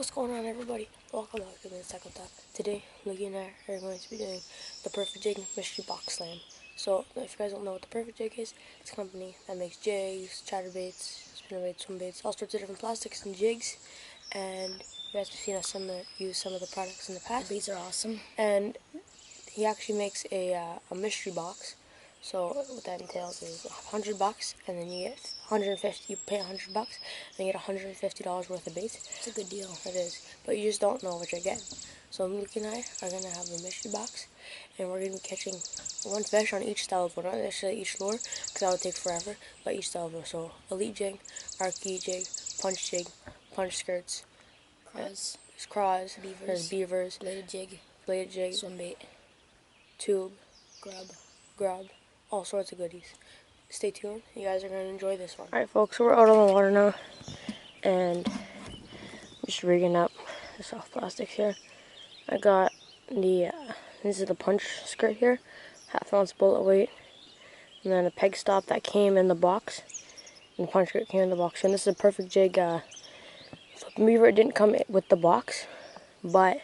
What's going on, everybody? Welcome back to the Cycle Talk. Today, Luigi and I are going to be doing the Perfect Jig Mystery Box Slam. So, if you guys don't know what the Perfect Jig is, it's a company that makes jigs, chatterbaits, spinnerbaits, swimbaits, all sorts of different plastics and jigs. And you guys have seen us use some of the products in the past. The baits are awesome. And he actually makes a mystery box. So what that entails is $100, and then you get 150. You pay $100, and you get $150 worth of baits. It's a good deal. It is, but you just don't know what you're getting. So Luke and I are gonna have a mystery box, and we're gonna be catching one fish on each style of lure, not necessarily each lure, because that would take forever. But each style of lure. So elite jig, archy jig, punch skirts, craws, there's beavers, bladed jig, swim bait, tube, grub, all sorts of goodies. Stay tuned. You guys are going to enjoy this one. Alright, folks, so we're out on the water now, and I'm just rigging up the soft plastics here. I got the, this is the punch skirt here, 1/2 ounce bullet weight, and then a peg stop that came in the box, and the punch skirt came in the box. And this is a Perfect Jig flipping beaver. It didn't come with the box, but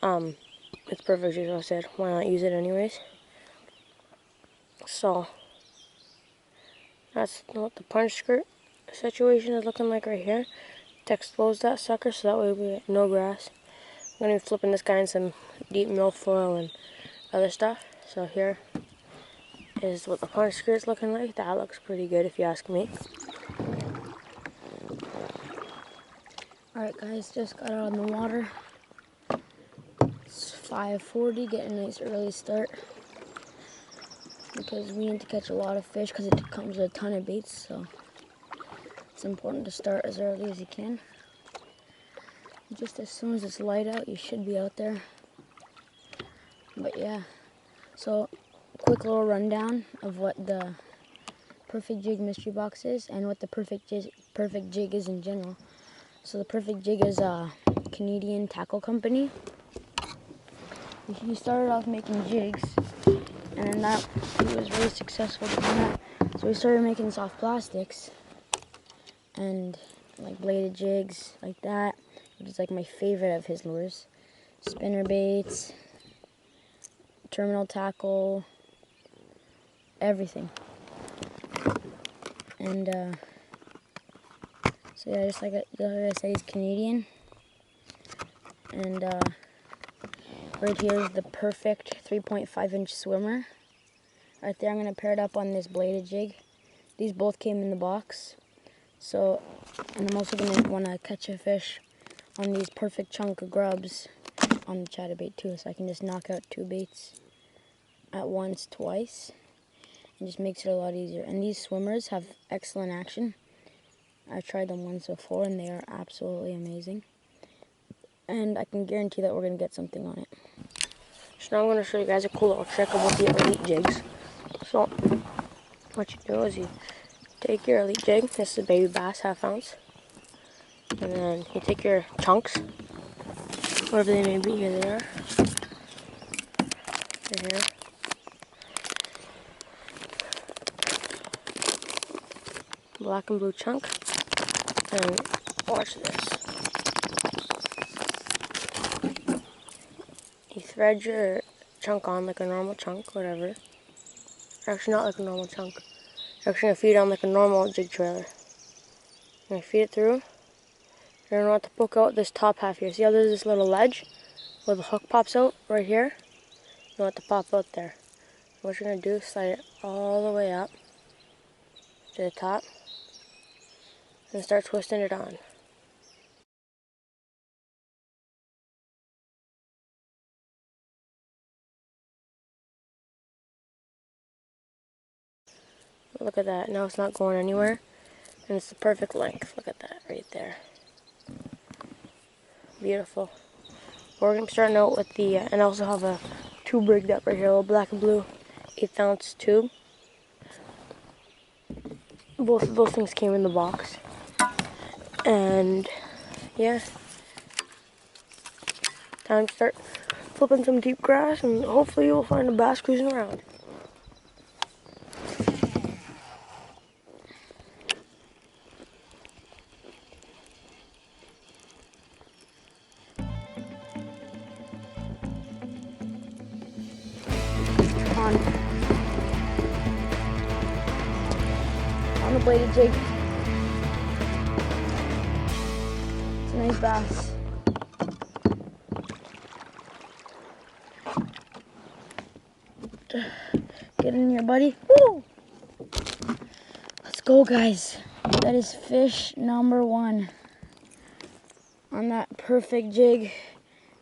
it's Perfect Jig, so I said, why not use it anyways? So that's what the punch skirt situation is looking like right here. To expose that sucker, so that way we get no grass. I'm going to be flipping this guy in some deep milfoil and other stuff. So here is what the punch skirt is looking like. That looks pretty good if you ask me. Alright guys, just got out on the water. It's 5:40, getting a nice early start. Because we need to catch a lot of fish because it comes with a ton of baits, so it's important to start as early as you can. Just as soon as it's light out, you should be out there. But yeah, so quick little rundown of what the Perfect Jig mystery box is and what the Perfect Jig is in general. So the Perfect Jig is a Canadian tackle company. He started off making jigs, and then he was really successful doing that. So he started making soft plastics and like bladed jigs like that, which is like my favorite of his lures. Spinner baits, terminal tackle, everything. And so yeah, just like I said, he's Canadian. And right here is the perfect 3.5-inch swimmer. Right there, I'm going to pair it up on this bladed jig. These both came in the box. So, and I'm also going to want to catch a fish on these perfect chunk of grubs on the chatterbait too. So I can just knock out 2 baits at once, twice. And just makes it a lot easier. And these swimmers have excellent action. I've tried them once before and they are absolutely amazing. And I can guarantee that we're going to get something on it. So now I'm going to show you guys a cool little trick about the elite jigs. So what you do is you take your elite jig, this is a baby bass, 1/2 ounce, and then you take your chunks, whatever they may be, here they are, right here. Black and blue chunk, and watch this. You thread your chunk on like a normal chunk, whatever. Actually, not like a normal chunk. You're actually going to feed it on like a normal jig trailer. You're going to feed it through. You're going to want to poke out this top half here. See how there's this little ledge where the hook pops out right here? You want it to pop out there. What you're going to do is slide it all the way up to the top and start twisting it on. Look at that. Now it's not going anywhere. And it's the perfect length. Look at that right there. Beautiful. We're going to be starting out with the, and I also have a tube rigged up right here, a little black and blue 1/8 ounce tube. Both of those things came in the box. And yeah, time to start flipping some deep grass, and hopefully you'll find a bass cruising around. bladed jig. It's a nice bass. Get in here, buddy. Woo! Let's go, guys. That is fish number 1 on that perfect jig,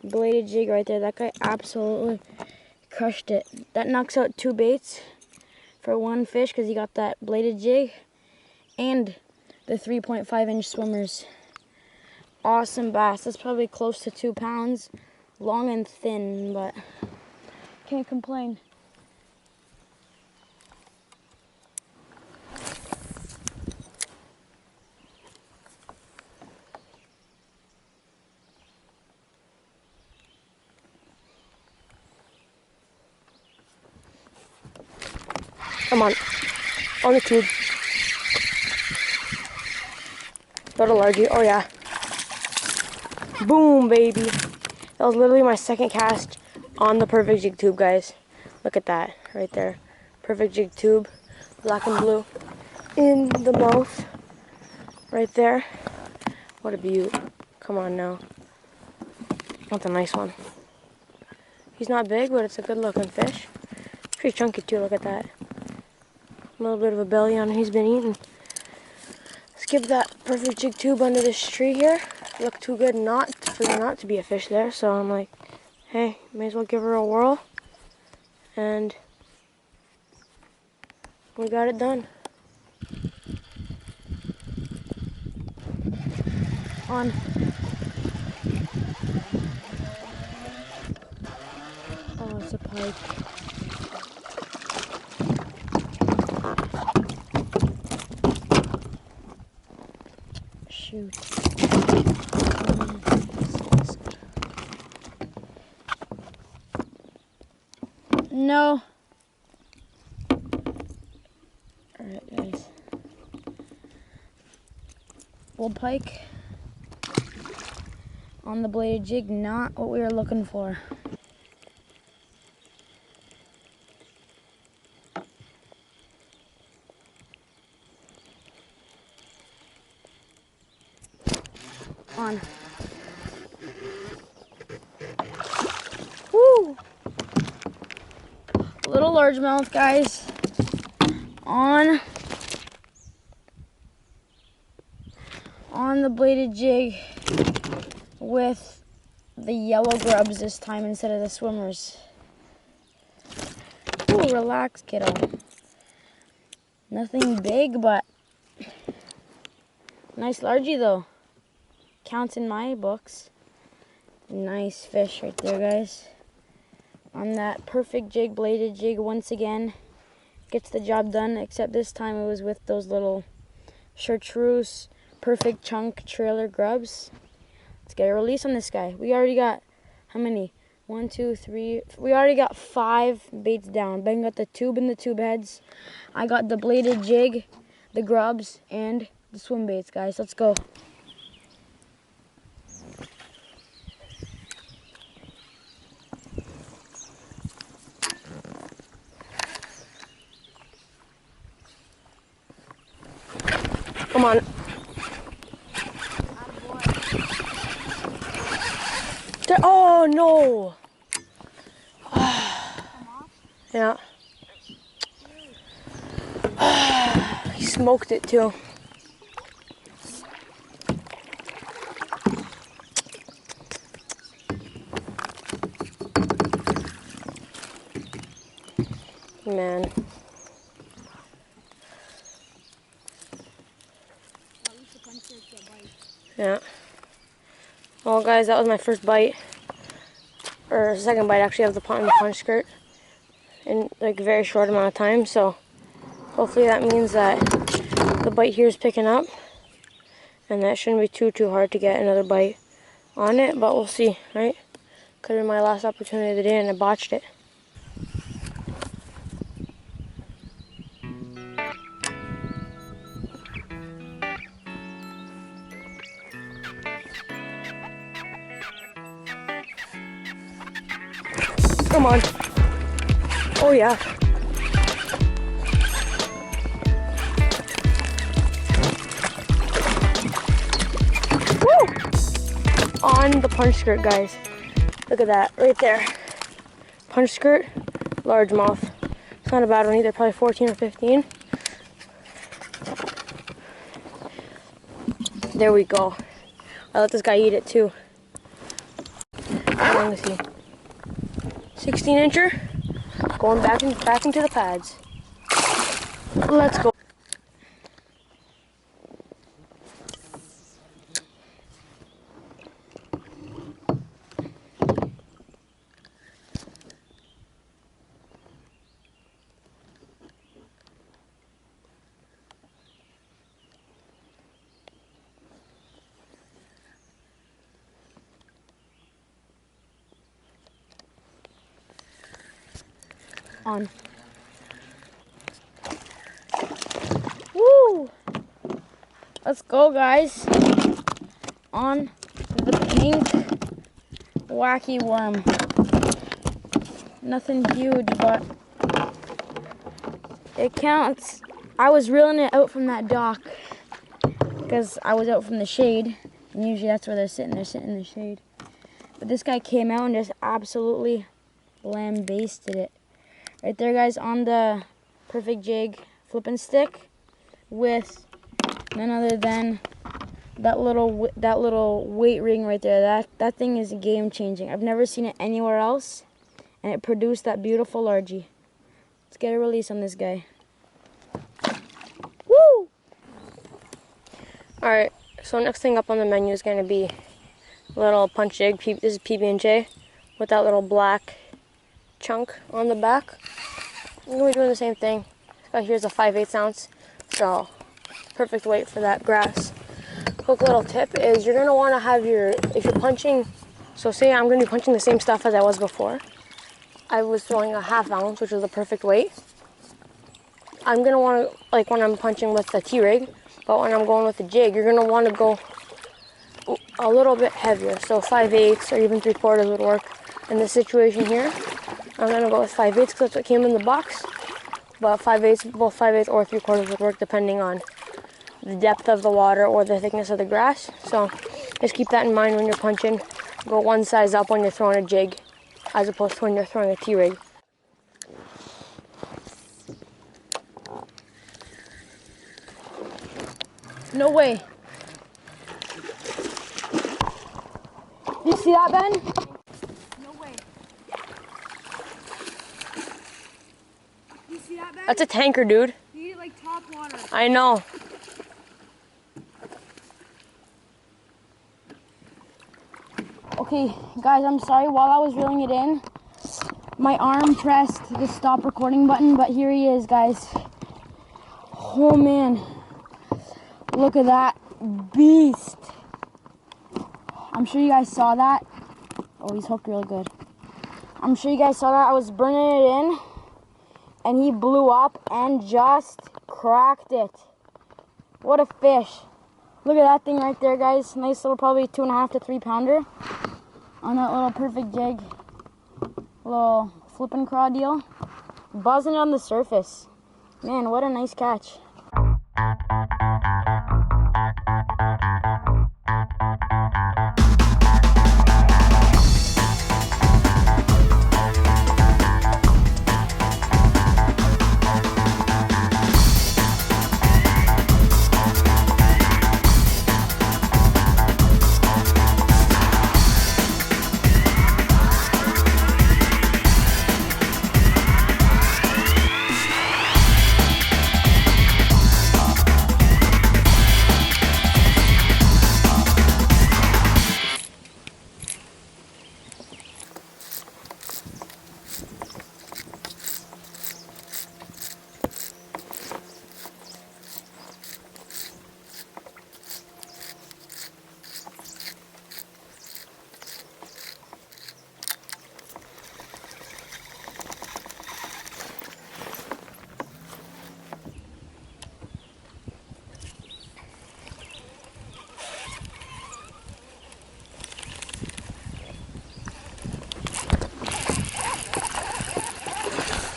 bladed jig right there. That guy absolutely crushed it. That knocks out 2 baits for 1 fish because he got that bladed jig and the 3.5-inch swimmers. Awesome bass. That's probably close to 2 pounds, long and thin, but can't complain. Come on the tube. Got a largie, oh yeah. Boom, baby. That was literally my second cast on the perfect jig tube, guys. Look at that, right there. Perfect jig tube, black and blue. In the mouth, right there. What a beaut. Come on now. That's a nice one. He's not big, but it's a good looking fish. Pretty chunky too, look at that. A little bit of a belly on him he's been eating. Skip that perfect jig tube under this tree here. Looked too good for there not to be a fish there, so I'm like, hey, may as well give her a whirl. And we got it done. On. Oh, it's a pike. Shoot. No. Alright, guys. Bull pike on the bladed jig, not what we were looking for. On. Woo! Little largemouth, guys. On the bladed jig with the yellow grubs this time instead of the swimmers. Ooh, relax, kiddo. Nothing big, but nice largie though. Counts in my books. Nice fish right there, guys. On that perfect jig, bladed jig, once again. Gets the job done, except this time it was with those little chartreuse perfect chunk trailer grubs. Let's get a release on this guy. We already got, how many? 1, 2, 3. We already got 5 baits down. Ben got the tube and the tube heads. I got the bladed jig, the grubs, and the swim baits, guys. Let's go. Come on. Oh no! Yeah. He smoked it too. Man. Yeah. Well, guys, that was my first bite, or second bite actually, of the punch skirt in like a very short amount of time. So hopefully that means that the bite here is picking up, and that shouldn't be too hard to get another bite on it. But we'll see, right? Could have been my last opportunity of the day, and I botched it. Come on. Oh yeah. on the punch skirt, guys. Look at that, right there. Punch skirt, largemouth. It's not a bad one either, probably 14 or 15. There we go. I let this guy eat it too. How long is he? 16-incher. Going back into the pads. Let's go. On. Woo! Let's go, guys. On the pink wacky worm. Nothing huge, but it counts. I was reeling it out from that dock because I was out from the shade, and usually that's where they're sitting. They're sitting in the shade. But this guy came out and just absolutely lambasted it. Right there, guys, on the perfect jig flipping stick with none other than that little weight ring right there. That thing is game changing. I've never seen it anywhere else, and it produced that beautiful largie. Let's get a release on this guy. Woo! All right. So next thing up on the menu is going to be a little punch jig. This is PB&J with that little black chunk on the back. I'm going to be doing the same thing. Here's a 5/8 ounce, so perfect weight for that grass. Quick little tip is you're going to want to have if you're punching, so say I'm going to be punching the same stuff as I was before. I was throwing a 1/2 ounce, which was the perfect weight. I'm going to want to, like when I'm punching with the T-rig, but when I'm going with the jig, you're going to want to go a little bit heavier. So 5/8 or even 3/4 would work. In this situation here, I'm going to go with 5/8 because that's what came in the box. But 5/8, both 5/8 or 3/4 would work depending on the depth of the water or the thickness of the grass. So just keep that in mind when you're punching. Go one size up when you're throwing a jig as opposed to when you're throwing a T-rig. No way. You see that, Ben? No way. You see that, Ben? That's a tanker, dude. You need it like top water. I know. Okay, guys, I'm sorry. While I was reeling it in, my arm pressed the stop recording button, but here he is, guys. Oh, man. Look at that beast. I'm sure you guys saw that. Oh, he's hooked really good. I'm sure you guys saw that. I was bringing it in, and he blew up and just cracked it. What a fish. Look at that thing right there, guys. Nice little, probably 2.5 to 3 pounder on that little perfect jig. Little flipping craw deal. Buzzing on the surface. Man, what a nice catch.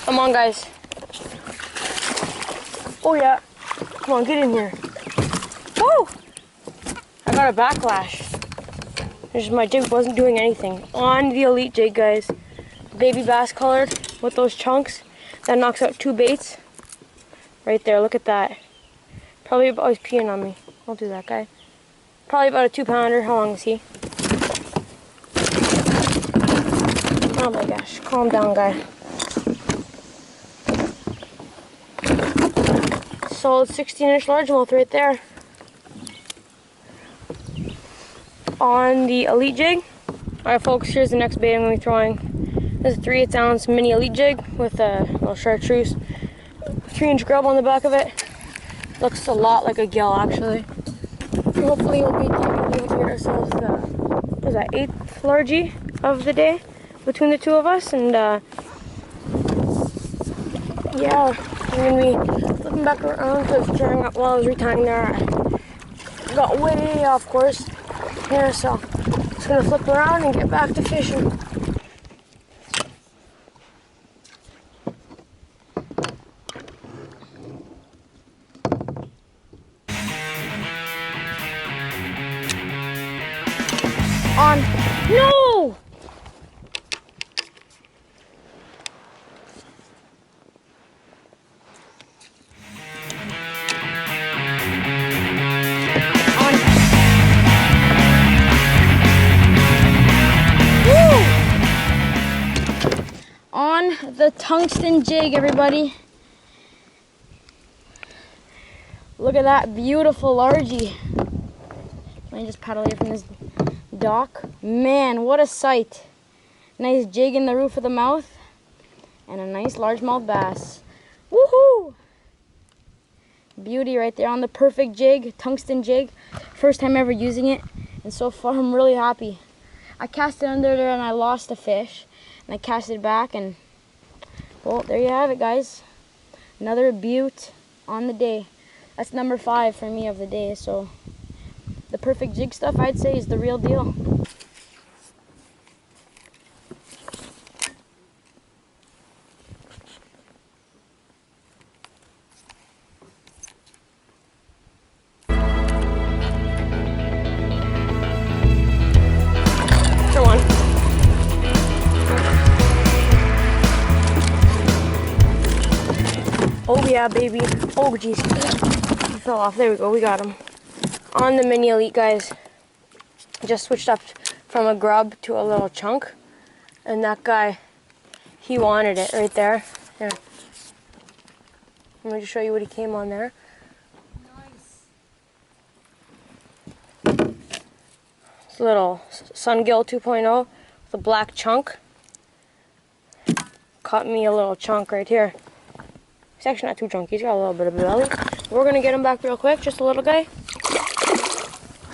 Come on, guys. Oh, yeah. Come on, get in here. Woo! I got a backlash. My jig wasn't doing anything. On the elite jig, guys. Baby bass colored with those chunks. That knocks out 2 baits. Right there, look at that. Probably about, oh, he's peeing on me. Don't do that, guy. Probably about a 2-pounder. How long is he? Oh my gosh, calm down, guy. Solid 16-inch largemouth right there. On the elite jig. Alright folks, here's the next bait I'm going to be throwing. This is a 3/8 ounce mini elite jig with a little chartreuse. 3-inch grub on the back of it. Looks a lot like a gill actually. Hopefully we'll be able to get ourselves the, what was that, 8th largie of the day between the two of us. And yeah, we're going to be flipping back around because while I was retying there, I got way off course here, so just gonna flip around and get back to fishing. On. No! On the tungsten jig, everybody. Look at that beautiful largie. Let me just paddle away from this dock. Man, what a sight. Nice jig in the roof of the mouth and a nice largemouth bass. Woohoo! Beauty right there on the perfect jig, tungsten jig. First time ever using it, and so far I'm really happy. I cast it under there and I lost a fish. And I cast it back and, well, there you have it, guys. Another beaut on the day. That's number 5 for me of the day. So the perfect jig stuff, I'd say, is the real deal. Oh yeah, baby. Oh jeez. He fell off. There we go. We got him. On the mini elite, guys. Just switched up from a grub to a little chunk. And that guy, he wanted it right there. Here. Let me just show you what he came on there. Nice. It's a little sungill 2.0 with a black chunk. Caught me a little chunk right here. He's actually not too chunky. He's got a little bit of a belly. We're going to get him back real quick. Just a little guy.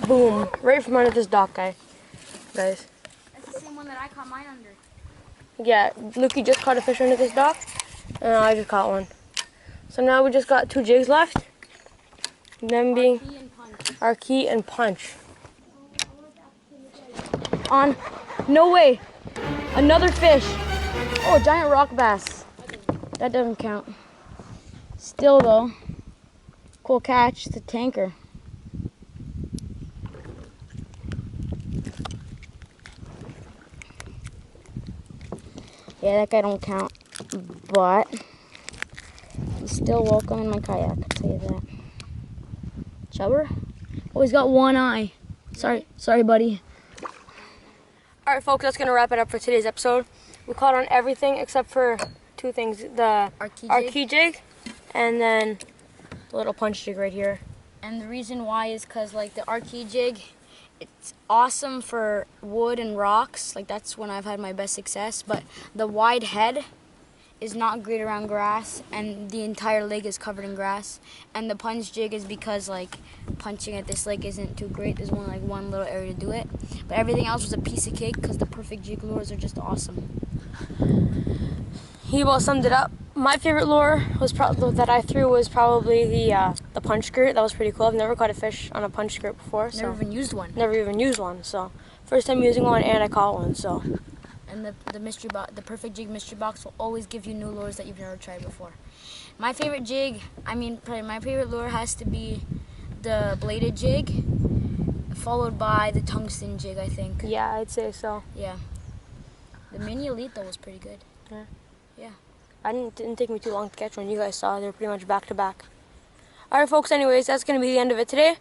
Boom. Right from under this dock, guys. That's the same one that I caught mine under. Yeah, Lukey just caught a fish under this dock. And I just caught one. So now we just got 2 jigs left. Them being our key and punch. On. No way. Another fish. Oh, a giant rock bass. That doesn't count. Still though, cool catch. It's a tanker. Yeah, that guy don't count, but he's still welcome in my kayak, I'll tell you that. Chubber? Oh, he's got one eye. Sorry, buddy. Alright, folks, that's going to wrap it up for today's episode. We caught on everything except for 2 things. The our key jig and then the little punch jig right here. And the reason why is because, like, the Archie jig, it's awesome for wood and rocks. Like, that's when I've had my best success. But the wide head is not great around grass, and the entire leg is covered in grass. And the punch jig is because, like, punching at this leg isn't too great. There's one little area to do it. But everything else was a piece of cake because the perfect jig lures are just awesome. He about summed it up. My favorite lure was that I threw was probably the punch skirt. That was pretty cool. I've never caught a fish on a punch skirt before. Never even used one. Never even used one. So first time using one, and I caught one. So. And the mystery box, the perfect jig mystery box, will always give you new lures that you've never tried before. My favorite jig, probably my favorite lure has to be the bladed jig followed by the tungsten jig, I think. Yeah, I'd say so. Yeah. The mini elite though was pretty good. Yeah. Yeah. Didn't take me too long to catch one. You guys saw they're pretty much back to back. All right, folks. Anyways, that's gonna be the end of it today.